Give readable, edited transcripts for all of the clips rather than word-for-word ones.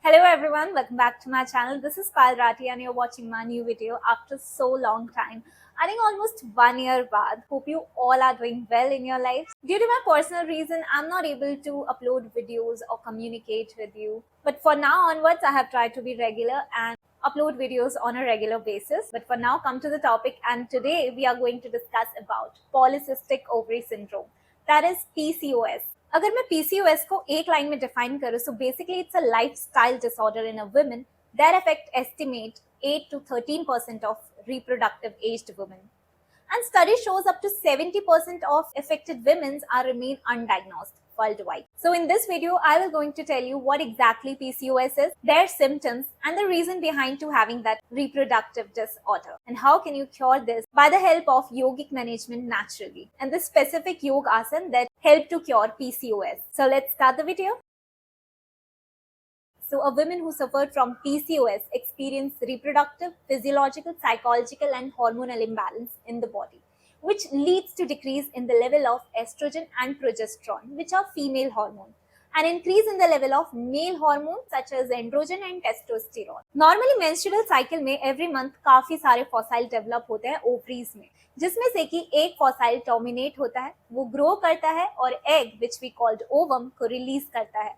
Hello everyone, welcome back to my channel. This is Pal Rathi and you're watching my new video after so long time. I think almost 1 year baad. Hope you all are doing well in your lives. Due to my personal reason, I'm not able to upload videos or communicate with you. But for now onwards, I have tried to be regular and upload videos on a regular basis. But for now, come to the topic, and today we are going to discuss about polycystic ovary syndrome, that is PCOS. अगर मैं PCOS को एक line में define करूं, so basically it's a lifestyle disorder in a woman that affect estimate 8 to 13% of reproductive aged women. And study shows up to 70% of affected women are remain undiagnosed worldwide. So in this video, I will going to tell you what exactly PCOS is, their symptoms, and the reason behind to having that reproductive disorder, and how can you cure this by the help of yogic management naturally, and the specific yoga asana that help to cure PCOS. So let's start the video. So a woman who suffered from PCOS experience reproductive, physiological, psychological and hormonal imbalance in the body, which leads to decrease in the level of estrogen and progesterone, which are female hormones, and increase in the level of male hormones such as androgen and testosterone. Normally menstrual cycle में every month काफी सारे फॉसाइल develop होते हैं ovaries में, जिसमें से कि एक फॉसाइल टर्मिनेट होता है, वो ग्रो करता है और egg which we called ovum को रिलीज करता है.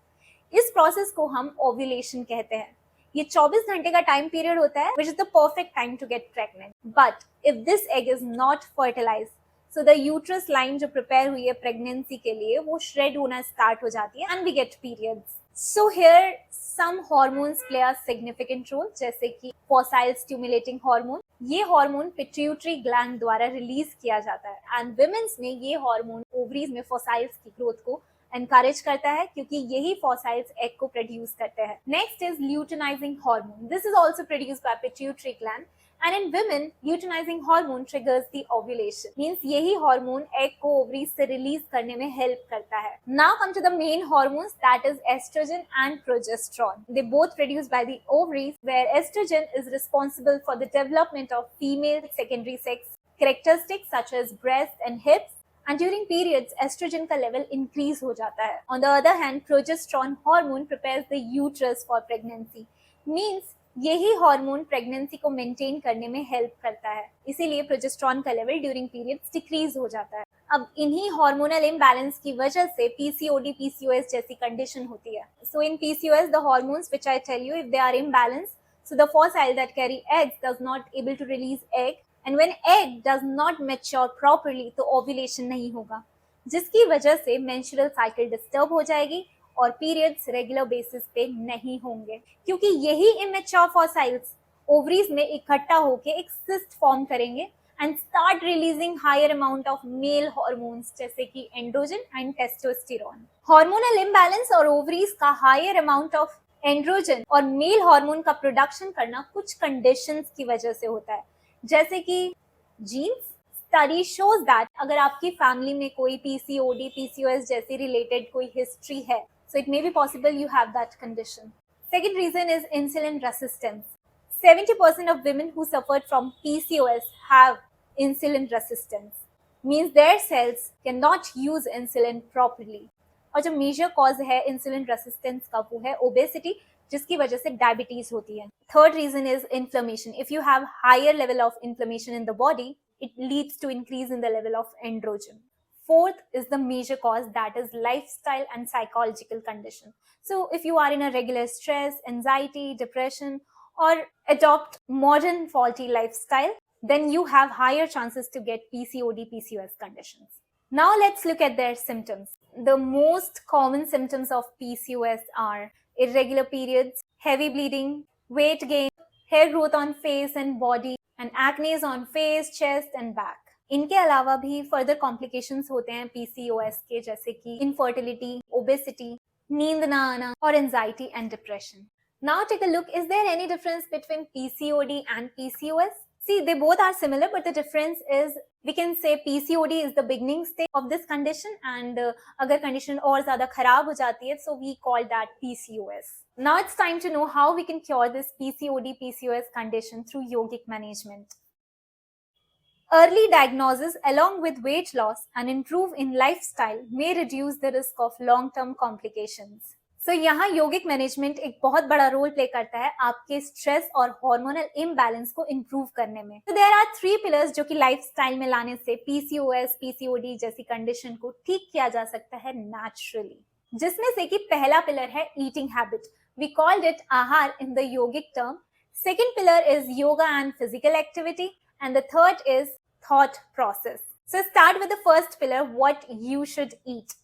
इस प्रोसेस को हम ओव्यूलेशन कहते हैं. ये 24 घंटे का टाइम पीरियड होता है, which is the perfect time to get pregnant. But if this egg is not fertilize, so the uterus line जो प्रिपेयर हुई है प्रेगनेंसी के लिए, वो श्रेड होना स्टार्ट हो जाती है and we get periods. So here some hormones play a significant role, जैसे कि फॉसाइल स्टिमुलेटिंग हार्मोन. ये हार्मोन पिट्यूटरी ग्लैंड द्वारा रिलीज किया जाता है एंड विमेन्स में ये हार्मोन ओवरीज में फॉसाइल्स की ग्रोथ को एनकरेज करता है, क्योंकि यही फॉसाइल्स एग को प्रोड्यूस करते हैं. Next is luteinizing hormone. This is also produced by pituitary gland and in women luteinizing hormone triggers the ovulation. Means यही हार्मोन एग को ओवरीज से रिलीज करने में हेल्प करता है. Now come to the main hormones, that is estrogen and progesterone. They both produced by the ovaries, where estrogen is responsible for the development of female secondary sex characteristics such as breast and hips, and during periods estrogen का level increase हो जाता है. On the other hand, progesterone hormone prepares the uterus for pregnancy. Means यही hormone pregnancy को maintain करने में help करता है, इसीलिए प्रोजेस्टेरोन का लेवल ड्यूरिंग पीरियड्स डिक्रीज हो जाता है. अब इन्हीं हार्मोनल इम्बैलेंस की वजह से पीसीओडी पीसीओएस जैसी कंडीशन होती है. So in PCOS the hormones which I tell you, if they are imbalance, so the fossile that carry eggs does not able to release egg, and when egg does not mature properly तो ovulation नहीं होगा, जिसकी वजह से menstrual cycle disturb हो जाएगी और periods regular basis पे नहीं होंगे, क्योंकि यही immature fossils ovaries में इकट्ठा होके एक cyst form करेंगे and start releasing higher amount of male hormones जैसे कि androgen and testosterone. Hormonal imbalance और ovaries का higher amount of एंड्रोजन और मेल हार्मोन का प्रोडक्शन करना कुछ कंडीशंस की वजह से होता है, जैसे कि जीन्स. स्टडी शोज दैट अगर आपकी फैमिली में कोई पीसीओडी पीसीओएस जैसी रिलेटेड कोई हिस्ट्री है, so it may be possible you have that condition. Second reason is insulin resistance. 70% of women who suffered from PCOS have insulin resistance. Means their cells cannot use insulin properly. और जो major cause है insulin resistance का वो है obesity, जिसकी वजह से diabetes होती है. Third reason is inflammation. If you have higher level of inflammation in the body, it leads to increase in the level of androgen. Fourth is the major cause, that is lifestyle and psychological condition. So if you are in a regular stress, anxiety, depression, or adopt modern faulty lifestyle, then you have higher chances to get PCOD, PCOS conditions. Now let's look at their symptoms. The most common symptoms of PCOS are irregular periods, heavy bleeding, weight gain, hair growth on face and body, and acne on face, chest and back. इनके अलावा भी further complications होते हैं PCOS के, जैसे कि infertility, obesity, नींद ना आना और anxiety and depression. Now take a look, is there any difference between PCOD and PCOS? See, they both are similar, but the difference is we can say PCOD is the beginning stage of this condition, and अगर condition और ज़्यादा खराब हो जाती है, so we call that PCOS. Now it's time to know how we can cure this PCOD PCOS condition through yogic management. Early diagnosis along with weight loss and improve in lifestyle may reduce the risk of long-term complications. सो यहाँ योगिक management एक बहुत बड़ा role play करता है आपके stress और hormonal imbalance को improve करने में। तो देयर आर 3 पिलर्स जो कि लाइफस्टाइल में लाने से पीसीओएस, पीसीओडी जैसी कंडीशन को ठीक किया जा सकता है नेचुरली, जिसमें से कि पहला पिलर है eating habit. We called it ahar in the yogic term. Second pillar is yoga and physical activity, and the third is thought process. So start with the first pillar, what you should eat.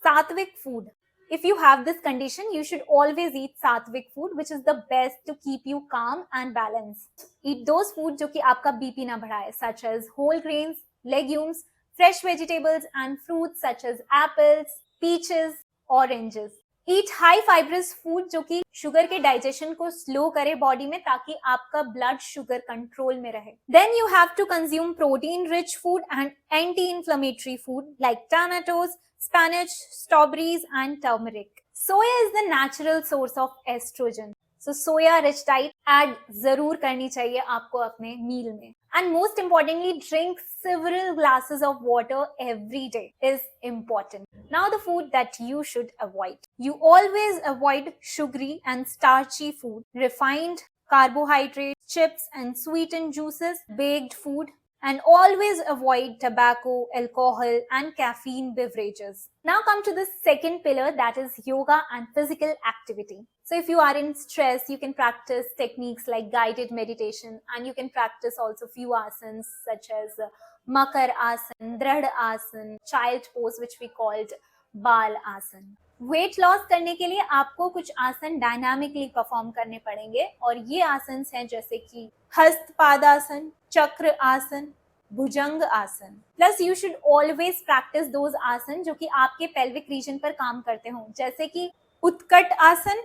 Sattvic food. If you have this condition, you should always eat sattvic food, which is the best to keep you calm and balanced. Eat those food जो कि आपका BP ना बढ़ाए, such as whole grains, legumes, fresh vegetables and fruits such as apples, peaches, oranges. Eat high fibrous food जो कि sugar के digestion को slow करे बॉडी में, ताकि आपका ब्लड शुगर कंट्रोल में रहे। Then you have to consume protein rich food and anti inflammatory food like tomatoes, spinach, strawberries and turmeric. Soya is the natural source of estrogen, so soya rich diet add जरूर करनी चाहिए आपको अपने meal में। And most importantly, drink several glasses of water every day is important. Now the food that you should avoid. You always avoid sugary and starchy food, refined carbohydrates, chips and sweetened juices, baked food, and always avoid tobacco, alcohol and caffeine beverages. Now come to the second pillar, that is yoga and physical activity. So if you are in stress, you can practice techniques like guided meditation, and you can practice also few asanas such as Makar Asan, Drad Asan, Child Pose, which we called Bal Asan. Weight loss करने के लिए आपको कुछ आसन dynamically perform करने पड़ेंगे, और ये आसन हैं जैसे कि हस्तपादासन, चक्र आसन, भुजंग आसन। Plus you should always practice those आसन जो कि आपके पेल्विक रीजन पर काम करते हों, जैसे कि उत्कट आसन,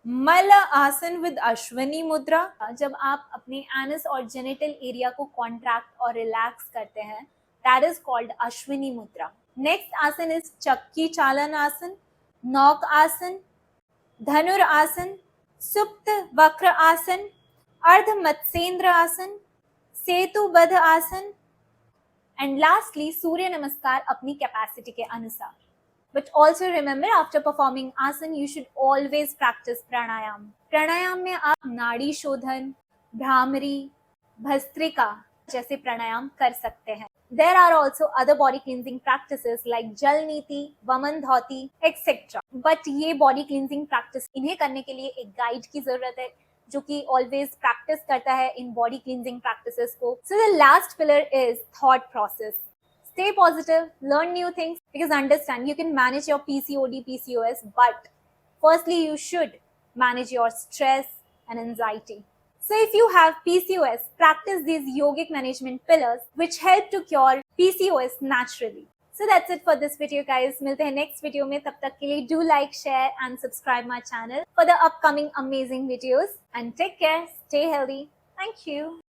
मल आसन विद अश्वनी मुद्रा। जब आप अपने एनस और जेनिटल एरिया को कॉन्ट्रैक्ट और रिलैक्स करते हैं, दैट इज कॉल्ड अश्विनी मुद्रा। नेक्स्ट आसन इज चक्की चालन आसन, नौक आसन, धनुर आसन, सुप्त वक्र आसन, अर्ध मत्स्येंद्र आसन, सेतुबद्ध आसन, एंड लास्टली सूर्य नमस्कार अपनी कैपेसिटी के अनुसार। But also remember, after performing asan, you should always practice pranayam. Pranayam में आप नाड़ी शोधन, भ्रामरी, भस्त्रिका जैसे प्राणायाम कर सकते हैं। There are also other body cleansing practices like जल नीति, वमन धौती, etc. But ये body cleansing practice, इन्हें करने के लिए एक गाइड की जरूरत है जो कि always practice करता है इन body cleansing practices को। So the last pillar is thought process. Stay positive, learn new things, because understand, you can manage your PCOD, PCOS, but firstly you should manage your stress and anxiety. So if you have PCOS, practice these yogic management pillars which help to cure PCOS naturally. So that's it for this video guys. मिलते हैं next video में, तब तक के लिए do like, share and subscribe my channel for the upcoming amazing videos, and take care, stay healthy. Thank you.